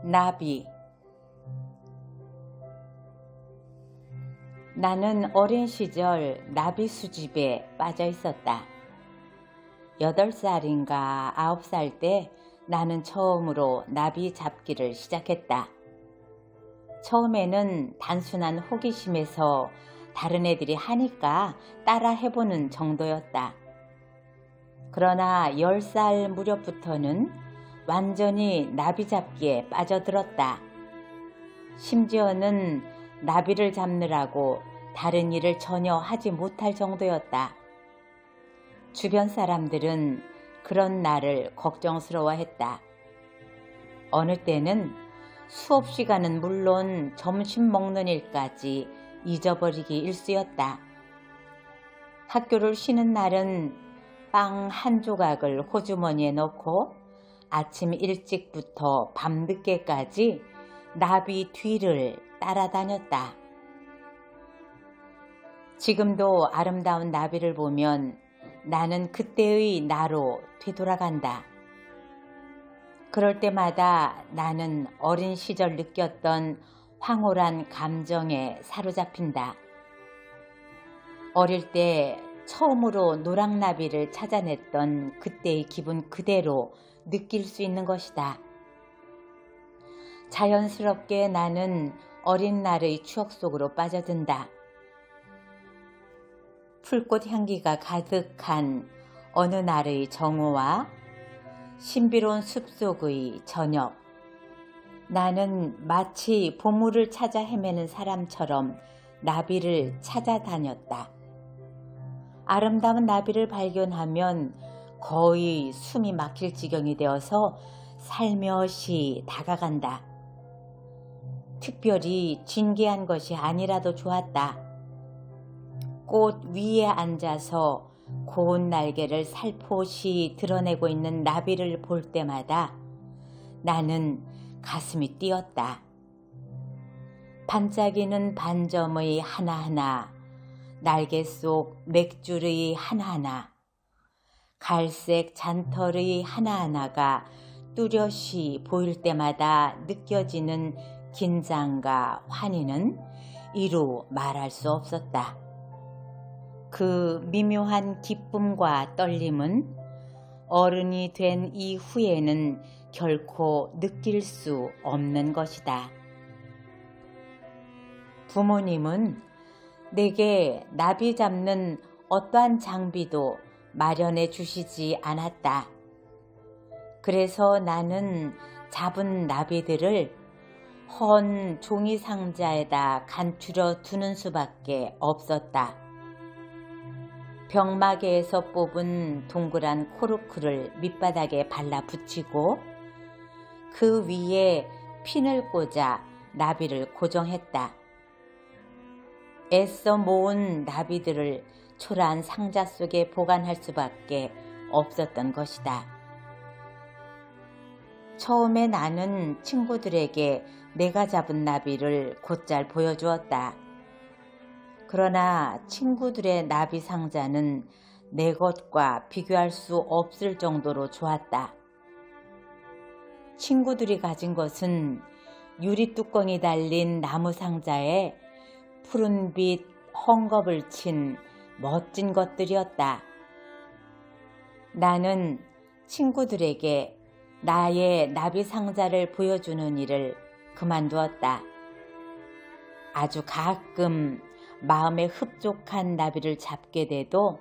나비. 나는 어린 시절 나비 수집에 빠져 있었다. 8살인가 9살 때 나는 처음으로 나비 잡기를 시작했다. 처음에는 단순한 호기심에서 다른 애들이 하니까 따라 해보는 정도였다. 그러나 10살 무렵부터는 완전히 나비 잡기에 빠져들었다. 심지어는 나비를 잡느라고 다른 일을 전혀 하지 못할 정도였다. 주변 사람들은 그런 나를 걱정스러워했다. 어느 때는 수업 시간은 물론 점심 먹는 일까지 잊어버리기 일쑤였다. 학교를 쉬는 날은 빵 한 조각을 호주머니에 넣고 아침 일찍부터 밤늦게까지 나비 뒤를 따라다녔다. 지금도 아름다운 나비를 보면 나는 그때의 나로 되돌아간다. 그럴 때마다 나는 어린 시절 느꼈던 황홀한 감정에 사로잡힌다. 어릴 때 처음으로 노랑나비를 찾아냈던 그때의 기분 그대로 느낄 수 있는 것이다. 자연스럽게 나는 어린 날의 추억 속으로 빠져든다. 풀꽃 향기가 가득한 어느 날의 정오와 신비로운 숲속의 저녁. 나는 마치 보물을 찾아 헤매는 사람처럼 나비를 찾아다녔다. 아름다운 나비를 발견하면 거의 숨이 막힐 지경이 되어서 살며시 다가간다. 특별히 진귀한 것이 아니라도 좋았다. 꽃 위에 앉아서 고운 날개를 살포시 드러내고 있는 나비를 볼 때마다 나는 가슴이 뛰었다. 반짝이는 반점의 하나하나, 날개 속 맥줄의 하나하나, 갈색 잔털의 하나하나가 뚜렷이 보일 때마다 느껴지는 긴장과 환희는 이루 말할 수 없었다. 그 미묘한 기쁨과 떨림은 어른이 된 이후에는 결코 느낄 수 없는 것이다. 부모님은 내게 나비 잡는 어떠한 장비도 마련해 주시지 않았다. 그래서 나는 잡은 나비들을 헌 종이 상자에다 간추려 두는 수밖에 없었다. 병마개에서 뽑은 동그란 코르크를 밑바닥에 발라 붙이고 그 위에 핀을 꽂아 나비를 고정했다. 애써 모은 나비들을 초라한 상자 속에 보관할 수밖에 없었던 것이다. 처음에 나는 친구들에게 내가 잡은 나비를 곧잘 보여주었다. 그러나 친구들의 나비 상자는 내 것과 비교할 수 없을 정도로 좋았다. 친구들이 가진 것은 유리 뚜껑이 달린 나무 상자에 푸른빛 헝겊을 친 멋진 것들이었다. 나는 친구들에게 나의 나비 상자를 보여주는 일을 그만두었다. 아주 가끔 마음에 흡족한 나비를 잡게 돼도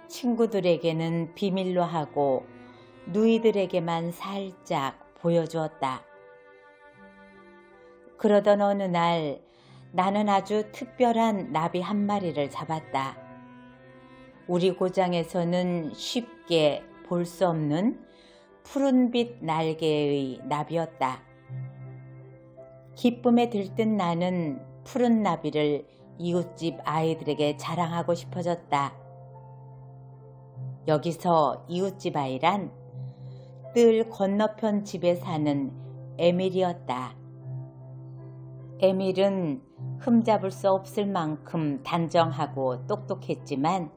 친구들에게는 비밀로 하고 누이들에게만 살짝 보여주었다. 그러던 어느 날 나는 아주 특별한 나비 한 마리를 잡았다. 우리 고장에서는 쉽게 볼 수 없는 푸른빛 날개의 나비였다. 기쁨에 들뜬 나는 푸른 나비를 이웃집 아이들에게 자랑하고 싶어졌다. 여기서 이웃집 아이란 뜰 건너편 집에 사는 에밀이었다. 에밀은 흠잡을 수 없을 만큼 단정하고 똑똑했지만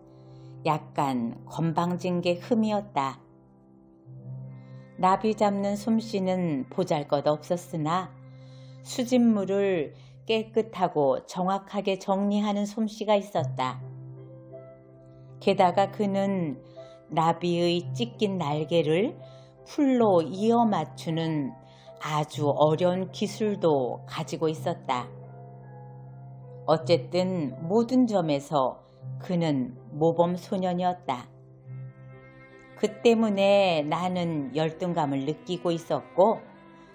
약간 건방진 게 흠이었다. 나비 잡는 솜씨는 보잘것없었으나 수집물을 깨끗하고 정확하게 정리하는 솜씨가 있었다. 게다가 그는 나비의 찢긴 날개를 풀로 이어 맞추는 아주 어려운 기술도 가지고 있었다. 어쨌든 모든 점에서 그는 모범 소년이었다. 그 때문에 나는 열등감을 느끼고 있었고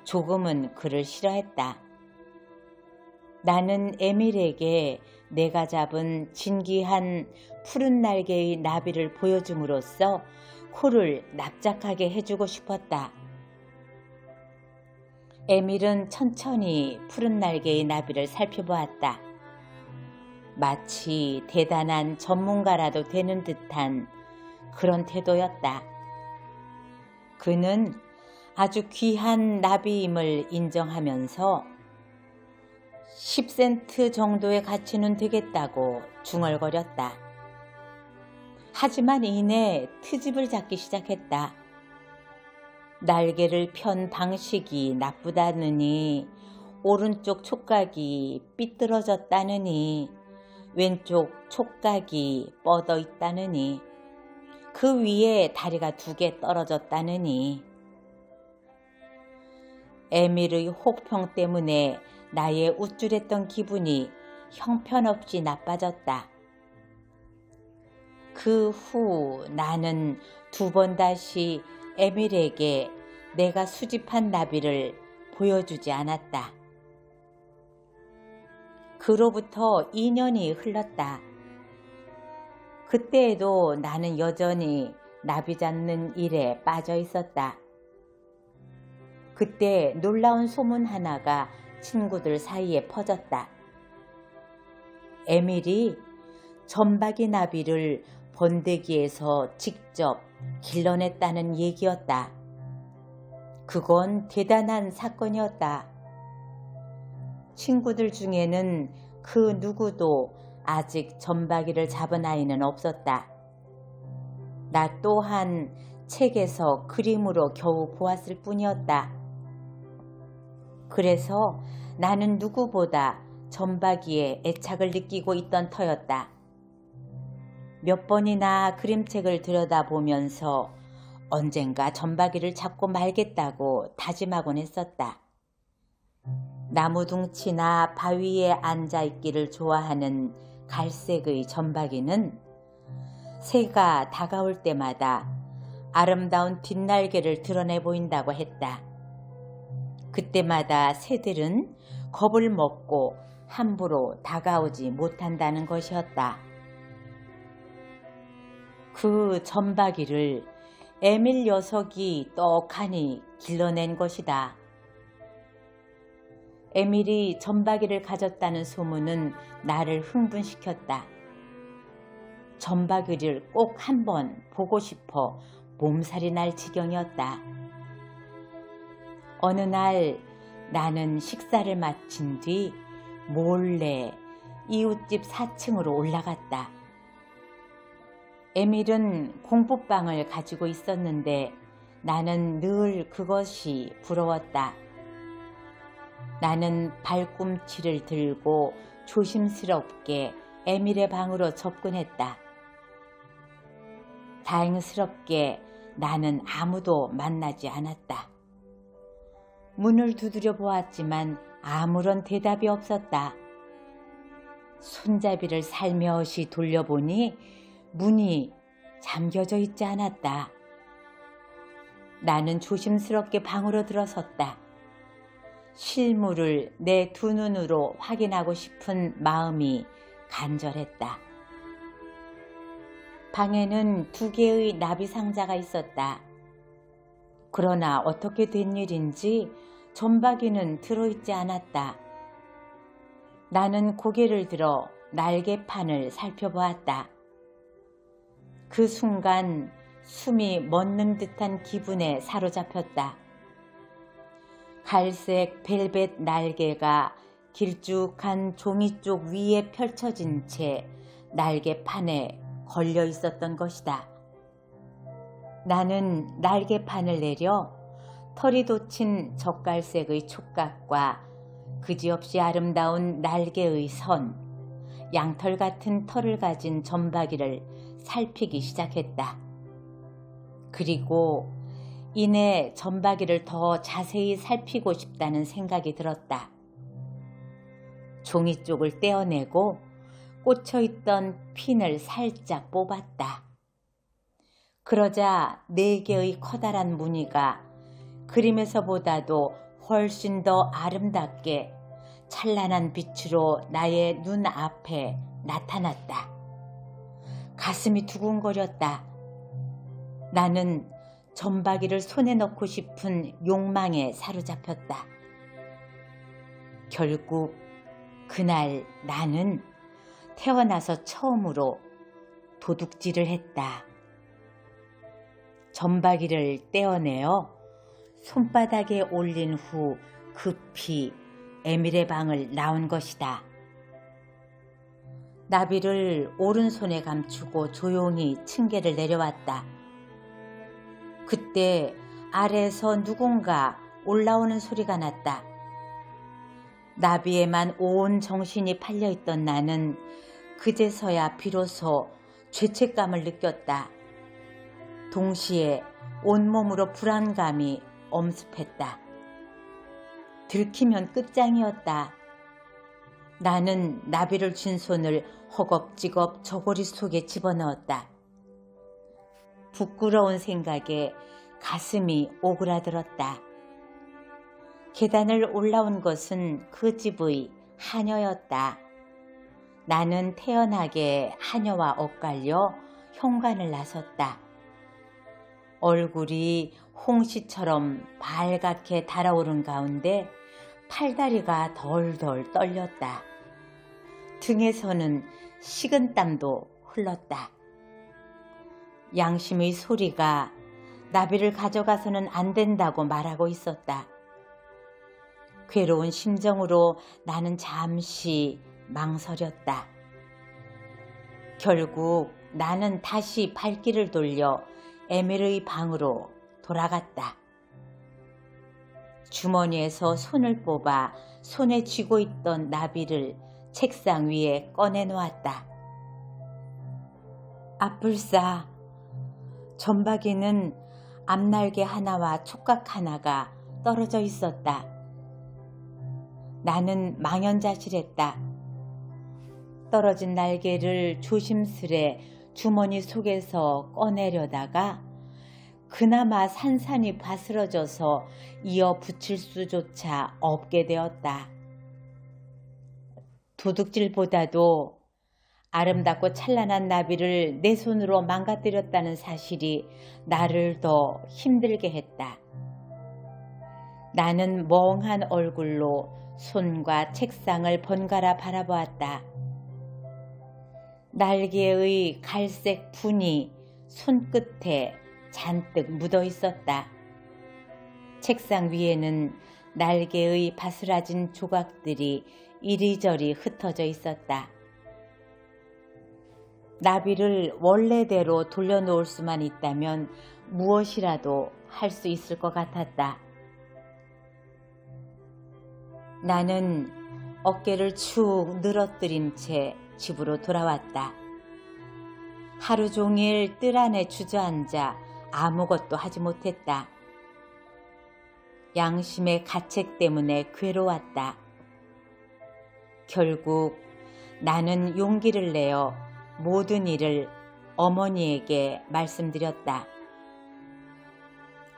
조금은 그를 싫어했다. 나는 에밀에게 내가 잡은 진귀한 푸른 날개의 나비를 보여줌으로써 코를 납작하게 해주고 싶었다. 에밀은 천천히 푸른 날개의 나비를 살펴보았다. 마치 대단한 전문가라도 되는 듯한 그런 태도였다. 그는 아주 귀한 나비임을 인정하면서 10센트 정도의 가치는 되겠다고 중얼거렸다. 하지만 이내 트집을 잡기 시작했다. 날개를 편 방식이 나쁘다느니, 오른쪽 촉각이 삐뚤어졌다느니, 왼쪽 촉각이 뻗어 있다느니, 그 위에 다리가 2개 떨어졌다느니. 에밀의 혹평 때문에 나의 우쭐했던 기분이 형편없이 나빠졌다. 그 후 나는 2번 다시 에밀에게 내가 수집한 나비를 보여주지 않았다. 그로부터 2년이 흘렀다. 그때에도 나는 여전히 나비 잡는 일에 빠져 있었다. 그때 놀라운 소문 하나가 친구들 사이에 퍼졌다. 에밀이 점박이 나비를 번데기에서 직접 길러냈다는 얘기였다. 그건 대단한 사건이었다. 친구들 중에는 그 누구도 아직 점박이를 잡은 아이는 없었다. 나 또한 책에서 그림으로 겨우 보았을 뿐이었다. 그래서 나는 누구보다 점박이에 애착을 느끼고 있던 터였다. 몇 번이나 그림책을 들여다보면서 언젠가 점박이를 잡고 말겠다고 다짐하곤 했었다. 나무둥치나 바위에 앉아있기를 좋아하는 갈색의 점박이는 새가 다가올 때마다 아름다운 뒷날개를 드러내 보인다고 했다. 그때마다 새들은 겁을 먹고 함부로 다가오지 못한다는 것이었다. 그 점박이를 에밀 녀석이 떡하니 길러낸 것이다. 에밀이 점박이를 가졌다는 소문은 나를 흥분시켰다. 점박이를 꼭 한번 보고 싶어 몸살이 날 지경이었다. 어느 날 나는 식사를 마친 뒤 몰래 이웃집 4층으로 올라갔다. 에밀은 공부방을 가지고 있었는데 나는 늘 그것이 부러웠다. 나는 발꿈치를 들고 조심스럽게 에밀의 방으로 접근했다. 다행스럽게 나는 아무도 만나지 않았다. 문을 두드려 보았지만 아무런 대답이 없었다. 손잡이를 살며시 돌려보니 문이 잠겨져 있지 않았다. 나는 조심스럽게 방으로 들어섰다. 실물을 내 2눈으로 확인하고 싶은 마음이 간절했다. 방에는 2개의 나비 상자가 있었다. 그러나 어떻게 된 일인지 점박이는 들어있지 않았다. 나는 고개를 들어 날개판을 살펴보았다. 그 순간 숨이 멎는 듯한 기분에 사로잡혔다. 갈색 벨벳 날개가 길쭉한 종이 쪽 위에 펼쳐진 채 날개판에 걸려 있었던 것이다. 나는 날개판을 내려 털이 돋친 젓갈색의 촉각과 그지없이 아름다운 날개의 선, 양털 같은 털을 가진 점박이를 살피기 시작했다. 그리고 이내 점박이를 더 자세히 살피고 싶다는 생각이 들었다. 종이 쪽을 떼어내고 꽂혀있던 핀을 살짝 뽑았다. 그러자 4개의 커다란 무늬가 그림에서보다도 훨씬 더 아름답게 찬란한 빛으로 나의 눈앞에 나타났다. 가슴이 두근거렸다. 나는 점박이를 손에 넣고 싶은 욕망에 사로잡혔다. 결국 그날 나는 태어나서 처음으로 도둑질을 했다. 점박이를 떼어내어 손바닥에 올린 후 급히 에밀의 방을 나온 것이다. 나비를 오른손에 감추고 조용히 층계를 내려왔다. 그때 아래에서 누군가 올라오는 소리가 났다. 나비에만 온 정신이 팔려있던 나는 그제서야 비로소 죄책감을 느꼈다. 동시에 온몸으로 불안감이 엄습했다. 들키면 끝장이었다. 나는 나비를 쥔 손을 허겁지겁 저고리 속에 집어넣었다. 부끄러운 생각에 가슴이 오그라들었다. 계단을 올라온 것은 그 집의 하녀였다. 나는 태연하게 하녀와 엇갈려 현관을 나섰다. 얼굴이 홍시처럼 발갛게 달아오른 가운데 팔다리가 덜덜 떨렸다. 등에서는 식은땀도 흘렀다. 양심의 소리가 나비를 가져가서는 안 된다고 말하고 있었다. 괴로운 심정으로 나는 잠시 망설였다. 결국 나는 다시 발길을 돌려 에밀의 방으로 돌아갔다. 주머니에서 손을 뽑아 손에 쥐고 있던 나비를 책상 위에 꺼내 놓았다. 아뿔싸, 점박이는 앞날개 하나와 촉각 하나가 떨어져 있었다. 나는 망연자실했다. 떨어진 날개를 조심스레 주머니 속에서 꺼내려다가 그나마 산산이 바스러져서 이어 붙일 수조차 없게 되었다. 도둑질보다도 아름답고 찬란한 나비를 내 손으로 망가뜨렸다는 사실이 나를 더 힘들게 했다. 나는 멍한 얼굴로 손과 책상을 번갈아 바라보았다. 날개의 갈색 분이 손끝에 잔뜩 묻어 있었다. 책상 위에는 날개의 바스라진 조각들이 이리저리 흩어져 있었다. 나비를 원래대로 돌려놓을 수만 있다면 무엇이라도 할 수 있을 것 같았다. 나는 어깨를 축 늘어뜨린 채 집으로 돌아왔다. 하루 종일 뜰 안에 주저앉아 아무것도 하지 못했다. 양심의 가책 때문에 괴로웠다. 결국 나는 용기를 내어 모든 일을 어머니에게 말씀드렸다.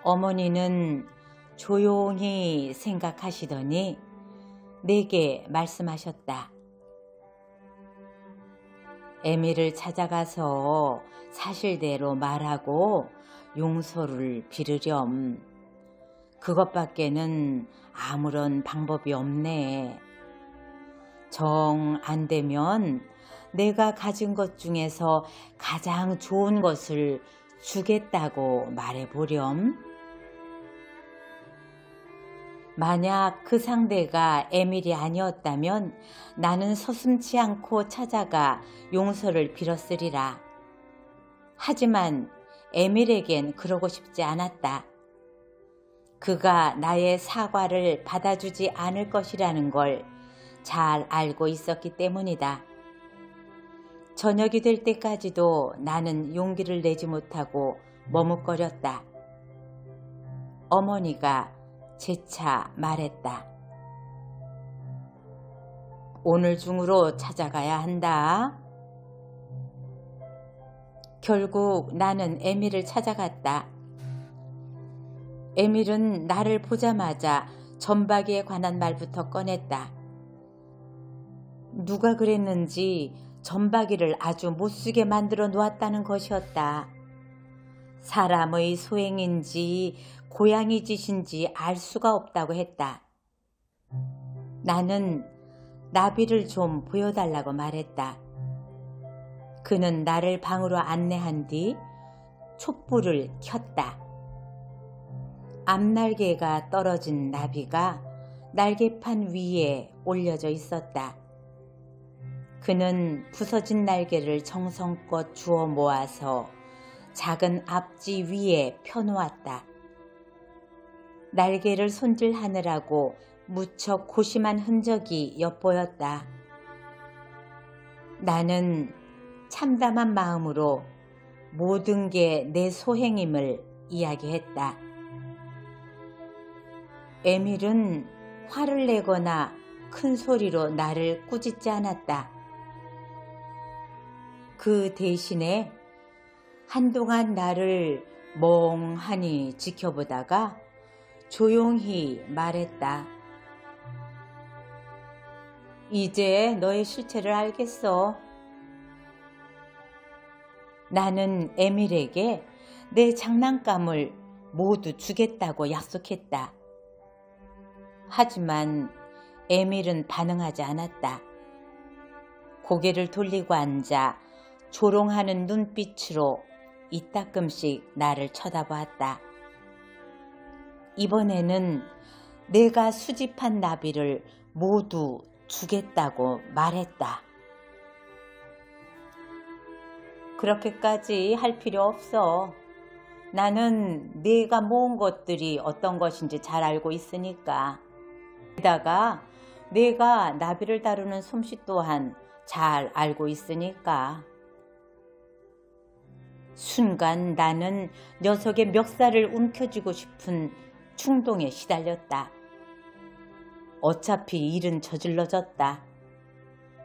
어머니는 조용히 생각하시더니 내게 말씀하셨다. 에밀을 찾아가서 사실대로 말하고 용서를 빌으렴. 그것밖에는 아무런 방법이 없네. 정 안 되면 내가 가진 것 중에서 가장 좋은 것을 주겠다고 말해보렴. 만약 그 상대가 에밀이 아니었다면 나는 서슴지 않고 찾아가 용서를 빌었으리라. 하지만 에밀에겐 그러고 싶지 않았다. 그가 나의 사과를 받아주지 않을 것이라는 걸 잘 알고 있었기 때문이다. 저녁이 될 때까지도 나는 용기를 내지 못하고 머뭇거렸다. 어머니가 재차 말했다. 오늘 중으로 찾아가야 한다. 결국 나는 에밀을 찾아갔다. 에밀은 나를 보자마자 점박이에 관한 말부터 꺼냈다. 누가 그랬는지 점박이를 아주 못쓰게 만들어 놓았다는 것이었다. 사람의 소행인지 고양이 짓인지 알 수가 없다고 했다. 나는 나비를 좀 보여달라고 말했다. 그는 나를 방으로 안내한 뒤 촛불을 켰다. 앞날개가 떨어진 나비가 날개판 위에 올려져 있었다. 그는 부서진 날개를 정성껏 주워 모아서 작은 앞지 위에 펴놓았다. 날개를 손질하느라고 무척 고심한 흔적이 엿보였다. 나는 참담한 마음으로 모든 게 내 소행임을 이야기했다. 에밀은 화를 내거나 큰 소리로 나를 꾸짖지 않았다. 그 대신에 한동안 나를 멍하니 지켜보다가 조용히 말했다. 이제 너의 실체를 알겠어. 나는 에밀에게 내 장난감을 모두 주겠다고 약속했다. 하지만 에밀은 반응하지 않았다. 고개를 돌리고 앉아 조롱하는 눈빛으로 이따금씩 나를 쳐다보았다. 이번에는 내가 수집한 나비를 모두 주겠다고 말했다. 그렇게까지 할 필요 없어. 나는 네가 모은 것들이 어떤 것인지 잘 알고 있으니까. 게다가 내가 나비를 다루는 솜씨 또한 잘 알고 있으니까. 순간 나는 녀석의 멱살을 움켜쥐고 싶은 충동에 시달렸다. 어차피 일은 저질러졌다.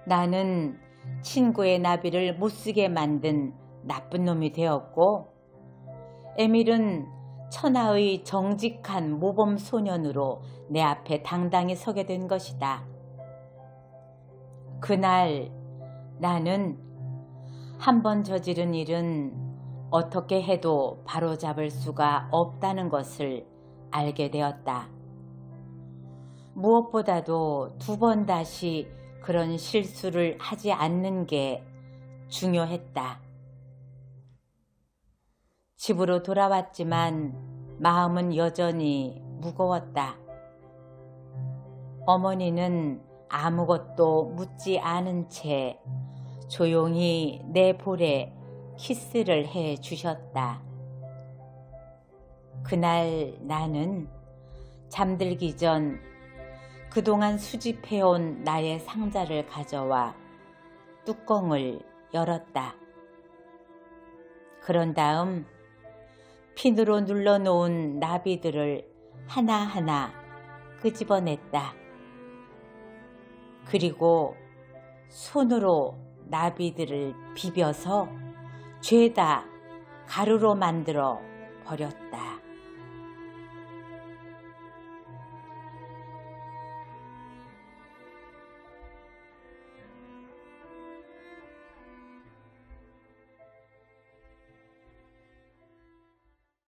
나는 친구의 나비를 못쓰게 만든 나쁜 놈이 되었고, 에밀은 천하의 정직한 모범 소년으로 내 앞에 당당히 서게 된 것이다. 그날 나는 한번 저지른 일은 어떻게 해도 바로잡을 수가 없다는 것을 알게 되었다. 무엇보다도 2번 다시 그런 실수를 하지 않는 게 중요했다. 집으로 돌아왔지만 마음은 여전히 무거웠다. 어머니는 아무것도 묻지 않은 채 조용히 내 볼에 키스를 해 주셨다. 그날 나는 잠들기 전 그동안 수집해온 나의 상자를 가져와 뚜껑을 열었다. 그런 다음 핀으로 눌러놓은 나비들을 하나하나 끄집어냈다. 그리고 손으로 나비들을 비벼서 죄다 가루로 만들어 버렸다.